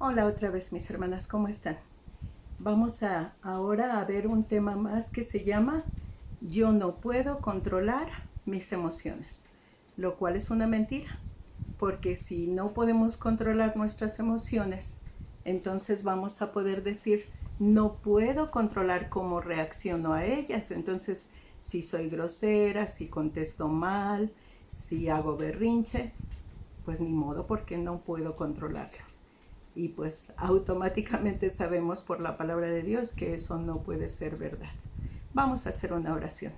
Hola otra vez mis hermanas, ¿cómo están? Vamos ahora a ver un tema más que se llama Yo no puedo controlar mis emociones, lo cual es una mentira, porque si no podemos controlar nuestras emociones, entonces vamos a poder decir no puedo controlar cómo reacciono a ellas. Entonces, si soy grosera, si contesto mal, si hago berrinche, pues ni modo, porque no puedo controlarlo. Y pues automáticamente sabemos por la palabra de Dios que eso no puede ser verdad. Vamos a hacer una oración.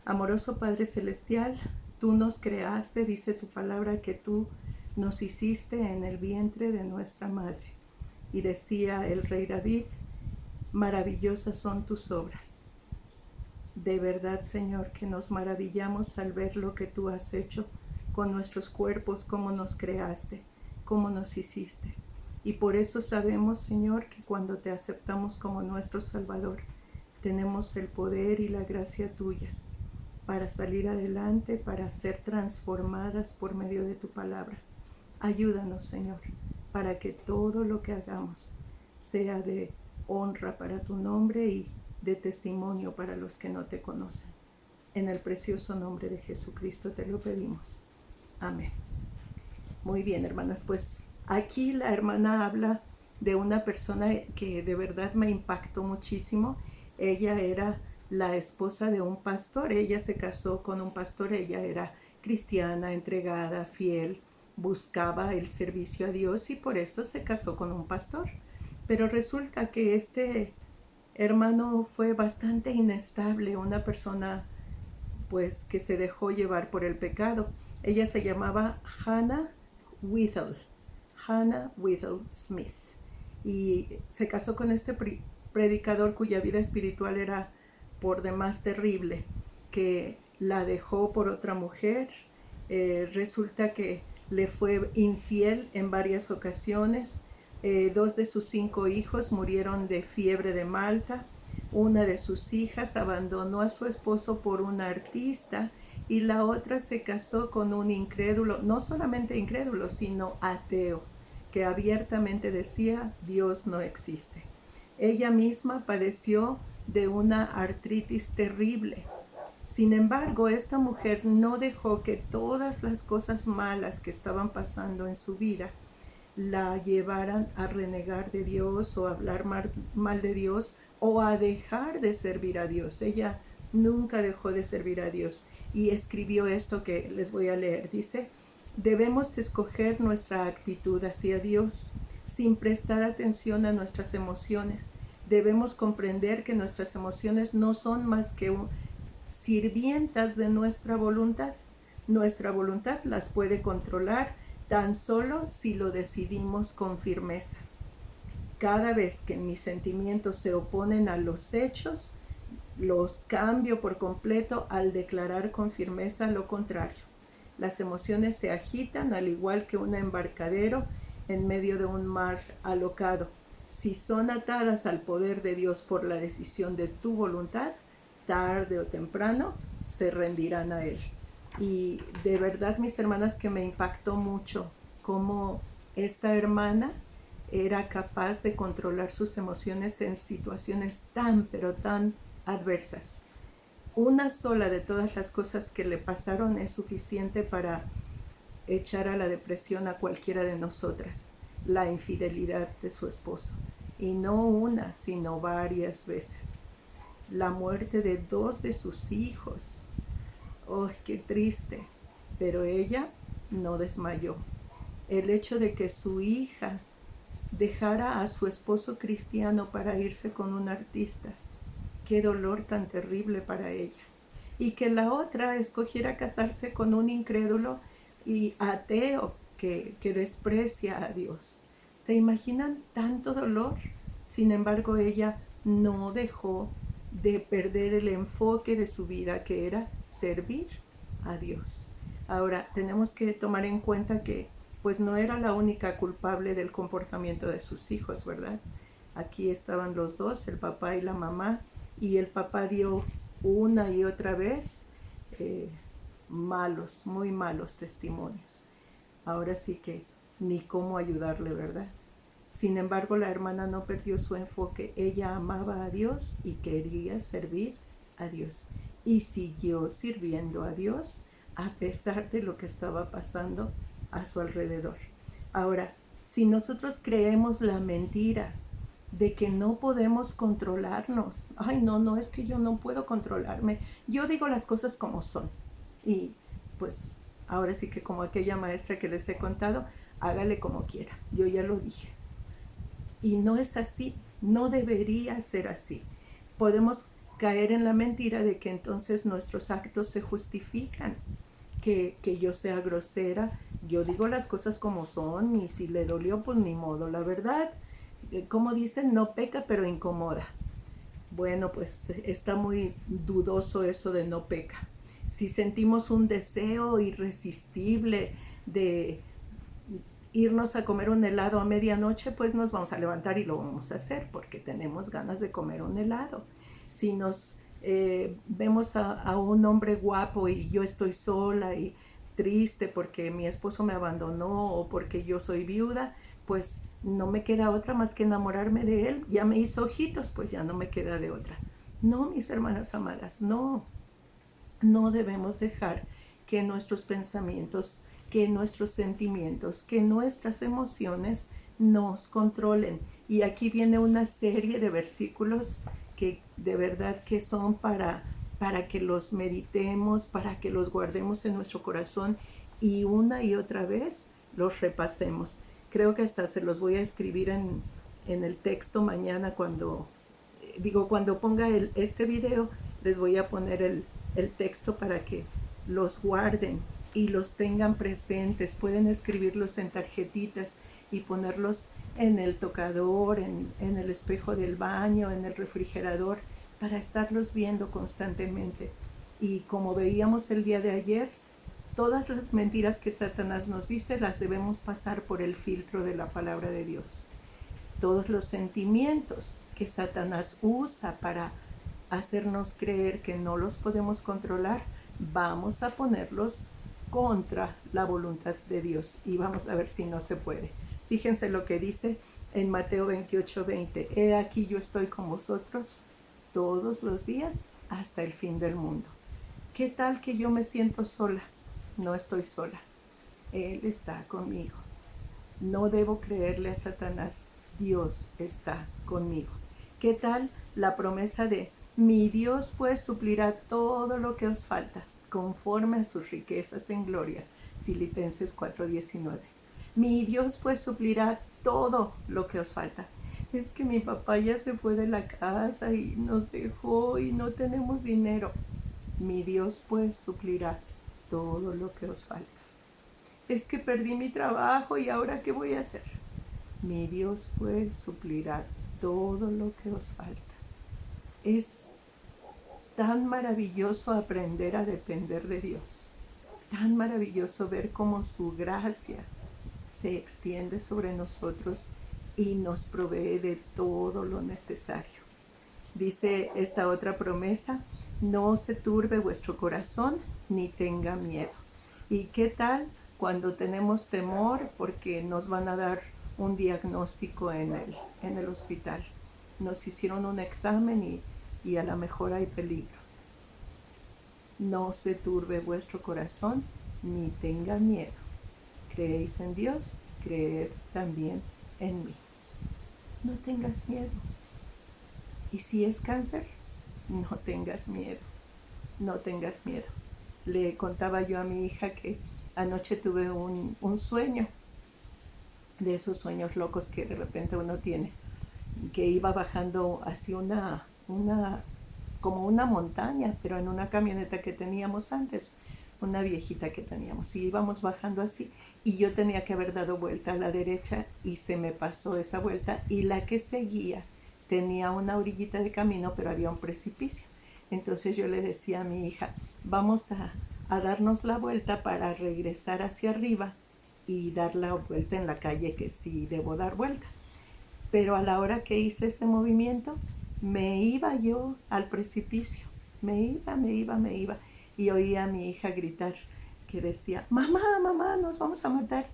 Amoroso Padre Celestial, tú nos creaste, dice tu palabra, que tú nos hiciste en el vientre de nuestra madre. Y decía el rey David, maravillosas son tus obras. De verdad, Señor, que nos maravillamos al ver lo que tú has hecho con nuestros cuerpos, cómo nos creaste, cómo nos hiciste. Y por eso sabemos, Señor, que cuando te aceptamos como nuestro Salvador, tenemos el poder y la gracia tuyas para salir adelante, para ser transformadas por medio de tu palabra. Ayúdanos, Señor, para que todo lo que hagamos sea de honra para tu nombre y de testimonio para los que no te conocen. En el precioso nombre de Jesucristo te lo pedimos. Amén. Muy bien, hermanas, pues aquí la hermana habla de una persona que de verdad me impactó muchísimo. Ella era la esposa de un pastor, ella se casó con un pastor, ella era cristiana, entregada, fiel, buscaba el servicio a Dios y por eso se casó con un pastor. Pero resulta que este hermano fue bastante inestable, una persona pues que se dejó llevar por el pecado. Ella se llamaba Whittle, Hannah Whittle Smith, y se casó con este predicador cuya vida espiritual era por demás terrible, que la dejó por otra mujer. Resulta que le fue infiel en varias ocasiones. 2 de sus 5 hijos murieron de fiebre de Malta. Una de sus hijas abandonó a su esposo por un artista y la otra se casó con un incrédulo, no solamente incrédulo, sino ateo, que abiertamente decía Dios no existe. Ella misma padeció de una artritis terrible. Sin embargo, esta mujer no dejó que todas las cosas malas que estaban pasando en su vida la llevaran a renegar de Dios o a hablar mal de Dios o a dejar de servir a Dios. Ella nunca dejó de servir a Dios y escribió esto que les voy a leer. Dice, debemos escoger nuestra actitud hacia Dios sin prestar atención a nuestras emociones. Debemos comprender que nuestras emociones no son más que sirvientas de nuestra voluntad. Nuestra voluntad las puede controlar tan solo si lo decidimos con firmeza. Cada vez que mis sentimientos se oponen a los hechos, los cambio por completo al declarar con firmeza lo contrario. Las emociones se agitan al igual que un embarcadero en medio de un mar alocado. Si son atadas al poder de Dios por la decisión de tu voluntad, tarde o temprano se rendirán a Él. Y de verdad, mis hermanas, que me impactó mucho cómo esta hermana era capaz de controlar sus emociones en situaciones tan, pero tan adversas. Una sola de todas las cosas que le pasaron es suficiente para echar a la depresión a cualquiera de nosotras, la infidelidad de su esposo. Y no una, sino varias veces. La muerte de 2 de sus hijos. ¡Oh, qué triste! Pero ella no desmayó. El hecho de que su hija dejara a su esposo cristiano para irse con un artista, qué dolor tan terrible para ella. Y que la otra escogiera casarse con un incrédulo y ateo que desprecia a Dios. ¿Se imaginan tanto dolor? Sin embargo, ella no dejó de perder el enfoque de su vida, que era servir a Dios. Ahora, tenemos que tomar en cuenta que pues no era la única culpable del comportamiento de sus hijos, ¿verdad? Aquí estaban los dos, el papá y la mamá, y el papá dio una y otra vez malos, muy malos testimonios. Ahora sí que ni cómo ayudarle, ¿verdad? Sin embargo, la hermana no perdió su enfoque. Ella amaba a Dios y quería servir a Dios. Y siguió sirviendo a Dios a pesar de lo que estaba pasando a su alrededor. Ahora, si nosotros creemos la mentira de que no podemos controlarnos, ay, no, no, es que yo no puedo controlarme, yo digo las cosas como son. Y pues ahora sí que como aquella maestra que les he contado, hágale como quiera, yo ya lo dije. Y no es así, no debería ser así. Podemos caer en la mentira de que entonces nuestros actos se justifican, que yo sea grosera, yo digo las cosas como son y si le dolió, pues ni modo. La verdad, como dicen, no peca, pero incomoda. Bueno, pues está muy dudoso eso de no peca. Si sentimos un deseo irresistible de irnos a comer un helado a medianoche, pues nos vamos a levantar y lo vamos a hacer porque tenemos ganas de comer un helado. Si nos vemos a un hombre guapo y yo estoy sola y triste porque mi esposo me abandonó o porque yo soy viuda, pues no me queda otra más que enamorarme de él. Ya me hizo ojitos, pues ya no me queda de otra. No, mis hermanas amadas, no, no debemos dejar que nuestros pensamientos, que nuestros sentimientos, que nuestras emociones nos controlen. Y aquí viene una serie de versículos que de verdad que son para que los meditemos, para que los guardemos en nuestro corazón y una y otra vez los repasemos. Creo que hasta se los voy a escribir en el texto mañana cuando ponga este video, les voy a poner el texto para que los guarden y los tengan presentes. Pueden escribirlos en tarjetitas y ponerlos en el tocador, en el espejo del baño, en el refrigerador, para estarlos viendo constantemente. Y como veíamos el día de ayer, todas las mentiras que Satanás nos dice las debemos pasar por el filtro de la palabra de Dios. Todos los sentimientos que Satanás usa para hacernos creer que no los podemos controlar, vamos a ponerlos contra la voluntad de Dios y vamos a ver si no se puede. Fíjense lo que dice en Mateo 28:20. He aquí yo estoy con vosotros todos los días hasta el fin del mundo. ¿Qué tal que yo me siento sola? No estoy sola. Él está conmigo. No debo creerle a Satanás. Dios está conmigo. ¿Qué tal la promesa de mi Dios pues suplirá todo lo que os falta conforme a sus riquezas en gloria? Filipenses 4:19. Mi Dios pues suplirá todo lo que os falta. Es que mi papá ya se fue de la casa y nos dejó y no tenemos dinero. Mi Dios pues suplirá todo lo que os falta. Es que perdí mi trabajo y ahora ¿qué voy a hacer? Mi Dios pues suplirá todo lo que os falta. Es tan maravilloso aprender a depender de Dios. Tan maravilloso ver cómo su gracia se extiende sobre nosotros y nos provee de todo lo necesario. Dice esta otra promesa, no se turbe vuestro corazón ni tenga miedo. ¿Y qué tal cuando tenemos temor porque nos van a dar un diagnóstico en el hospital? Nos hicieron un examen y a lo mejor hay peligro. No se turbe vuestro corazón ni tenga miedo. ¿Creéis en Dios? Creed también en mí. No tengas miedo. Y si es cáncer, no tengas miedo. No tengas miedo. Le contaba yo a mi hija que anoche tuve un sueño, de esos sueños locos que de repente uno tiene, que iba bajando hacia como una montaña, pero en una camioneta que teníamos antes, una viejita que teníamos, y íbamos bajando así, y yo tenía que haber dado vuelta a la derecha y se me pasó esa vuelta, y la que seguía tenía una orillita de camino, pero había un precipicio. Entonces yo le decía a mi hija, vamos a darnos la vuelta para regresar hacia arriba y dar la vuelta en la calle que sí debo dar vuelta. Pero a la hora que hice ese movimiento, me iba yo al precipicio. Me iba. Y oía a mi hija gritar que decía, mamá, mamá, nos vamos a matar.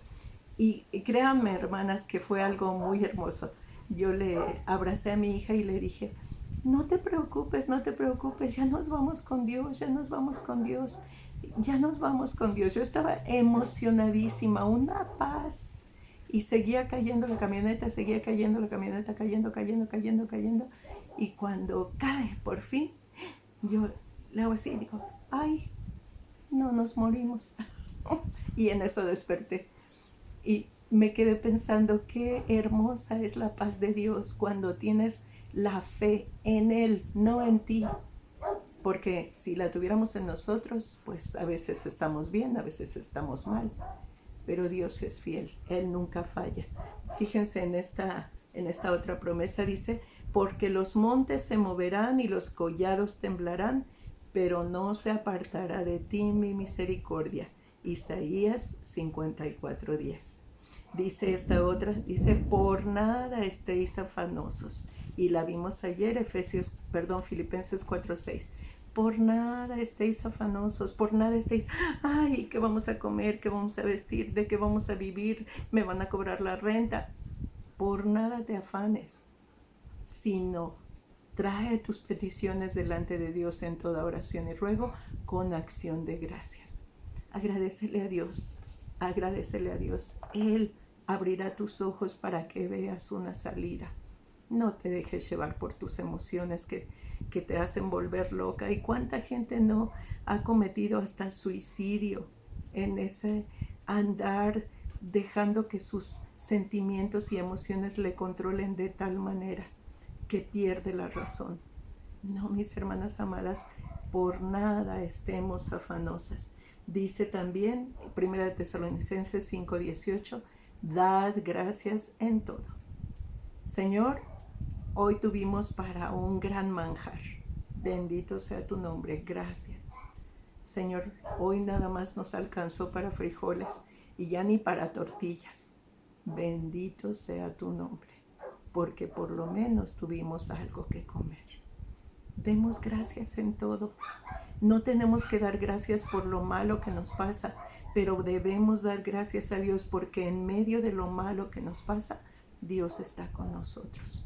Y créanme, hermanas, que fue algo muy hermoso. Yo le abracé a mi hija y le dije, no te preocupes, no te preocupes, ya nos vamos con Dios, ya nos vamos con Dios, ya nos vamos con Dios. Yo estaba emocionadísima, una paz. Y seguía cayendo la camioneta, seguía cayendo la camioneta, cayendo, cayendo, cayendo, cayendo. Y cuando cae por fin, yo le hago así y digo, ay, no nos morimos. Y en eso desperté. Y me quedé pensando qué hermosa es la paz de Dios cuando tienes la fe en Él, no en ti. Porque si la tuviéramos en nosotros, pues a veces estamos bien, a veces estamos mal. Pero Dios es fiel, Él nunca falla. Fíjense en esta otra promesa, dice, porque los montes se moverán y los collados temblarán, pero no se apartará de ti mi misericordia. Isaías 54:10. Dice esta otra, dice, por nada estéis afanosos. Y la vimos ayer, Filipenses 4:6. Por nada estéis afanosos, por nada estéis, ay, ¿qué vamos a comer? ¿Qué vamos a vestir? ¿De qué vamos a vivir? ¿Me van a cobrar la renta? Por nada te afanes, sino trae tus peticiones delante de Dios en toda oración y ruego con acción de gracias. Agradecele a Dios, agradecele a Dios. Él abrirá tus ojos para que veas una salida. No te dejes llevar por tus emociones que te hacen volver loca. ¿Y cuánta gente no ha cometido hasta suicidio en ese andar dejando que sus sentimientos y emociones le controlen de tal manera que pierde la razón? No, mis hermanas amadas, por nada estemos afanosas. Dice también, 1 Tesalonicenses 5:18, dad gracias en todo. Señor, hoy tuvimos para un gran manjar. Bendito sea tu nombre, gracias. Señor, hoy nada más nos alcanzó para frijoles y ya ni para tortillas. Bendito sea tu nombre, porque por lo menos tuvimos algo que comer. Demos gracias en todo. No tenemos que dar gracias por lo malo que nos pasa, pero debemos dar gracias a Dios porque en medio de lo malo que nos pasa, Dios está con nosotros.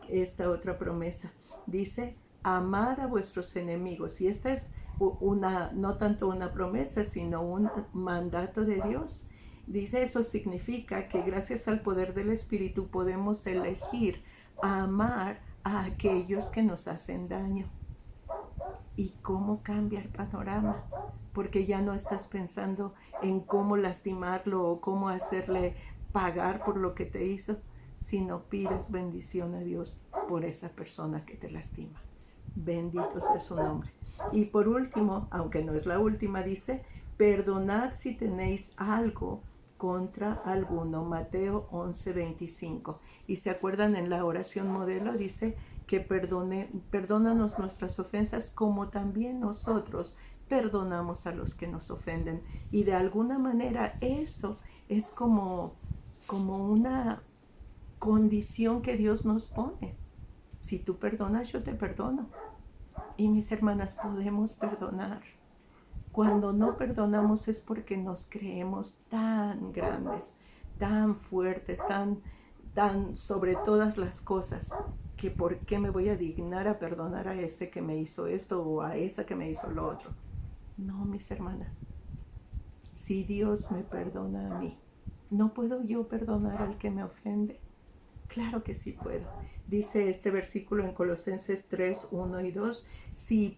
Esta otra promesa dice, amad a vuestros enemigos. Y esta es no tanto una promesa, sino un mandato de Dios. Dice, eso significa que gracias al poder del Espíritu podemos elegir amar a aquellos que nos hacen daño. ¿Y cómo cambia el panorama? Porque ya no estás pensando en cómo lastimarlo o cómo hacerle pagar por lo que te hizo, sino pides bendición a Dios por esa persona que te lastima. Bendito sea su nombre. Y por último, aunque no es la última, dice, perdonad si tenéis algo contra alguno. Mateo 11:25. Y se acuerdan en la oración modelo, dice que perdónanos nuestras ofensas como también nosotros perdonamos a los que nos ofenden. Y de alguna manera eso es como una condición que Dios nos pone. Si tú perdonas, yo te perdono. Y mis hermanas, podemos perdonar. Cuando no perdonamos es porque nos creemos tan grandes, tan fuertes, tan sobre todas las cosas, que por qué me voy a dignar a perdonar a ese que me hizo esto o a esa que me hizo lo otro. No, mis hermanas, si Dios me perdona a mí, ¿no puedo yo perdonar al que me ofende? Claro que sí puedo. Dice este versículo en Colosenses 3:1 y 2, si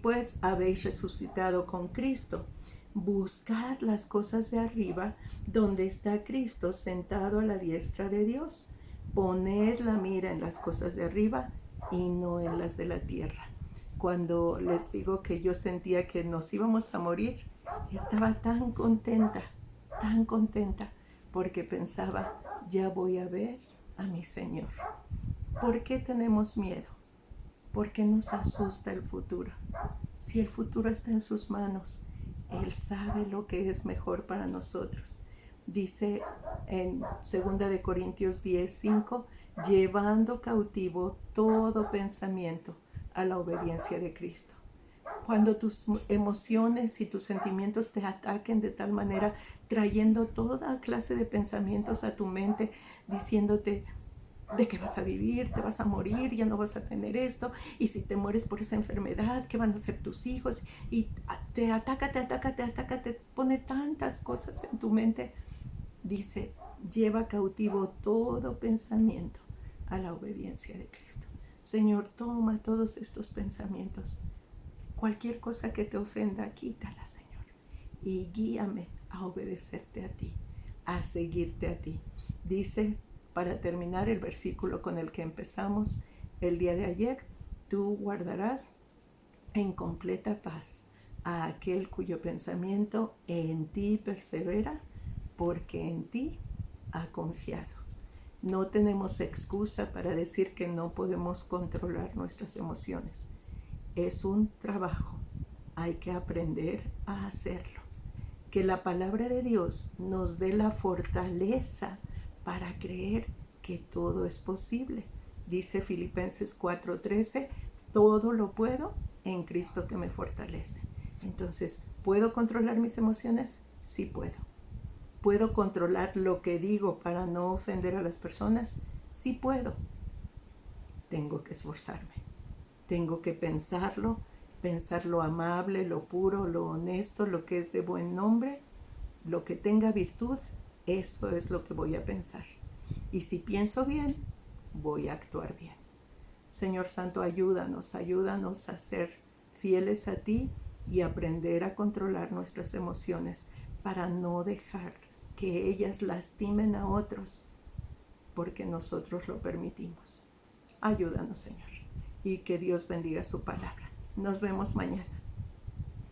pues habéis resucitado con Cristo, buscad las cosas de arriba, donde está Cristo sentado a la diestra de Dios. Poned la mira en las cosas de arriba y no en las de la tierra. Cuando les digo que yo sentía que nos íbamos a morir, estaba tan contenta, porque pensaba, ya voy a ver a mi Señor. ¿Por qué tenemos miedo? ¿Por qué nos asusta el futuro? Si el futuro está en sus manos, Él sabe lo que es mejor para nosotros. Dice en 2 Corintios 10:5, llevando cautivo todo pensamiento a la obediencia de Cristo. Cuando tus emociones y tus sentimientos te ataquen de tal manera, trayendo toda clase de pensamientos a tu mente, diciéndote de que vas a vivir, te vas a morir, ya no vas a tener esto, y si te mueres por esa enfermedad, ¿qué van a hacer tus hijos? Y te ataca, te pone tantas cosas en tu mente. Dice, lleva cautivo todo pensamiento a la obediencia de Cristo. Señor, toma todos estos pensamientos. Cualquier cosa que te ofenda, quítala, Señor. Y guíame a obedecerte a ti, a seguirte a ti. Dice, para terminar el versículo con el que empezamos el día de ayer, tú guardarás en completa paz a aquel cuyo pensamiento en ti persevera, porque en ti ha confiado. No tenemos excusa para decir que no podemos controlar nuestras emociones. Es un trabajo. Hay que aprender a hacerlo. Que la palabra de Dios nos dé la fortaleza para creer que todo es posible. Dice Filipenses 4:13, todo lo puedo en Cristo que me fortalece. Entonces, ¿puedo controlar mis emociones? Sí puedo. ¿Puedo controlar lo que digo para no ofender a las personas? Sí puedo. Tengo que esforzarme. Tengo que pensar lo amable, lo puro, lo honesto, lo que es de buen nombre, lo que tenga virtud, eso es lo que voy a pensar. Y si pienso bien, voy a actuar bien. Señor Santo, ayúdanos a ser fieles a ti y aprender a controlar nuestras emociones para no dejar que ellas lastimen a otros porque nosotros lo permitimos. Ayúdanos, Señor, y que Dios bendiga su palabra. Nos vemos mañana.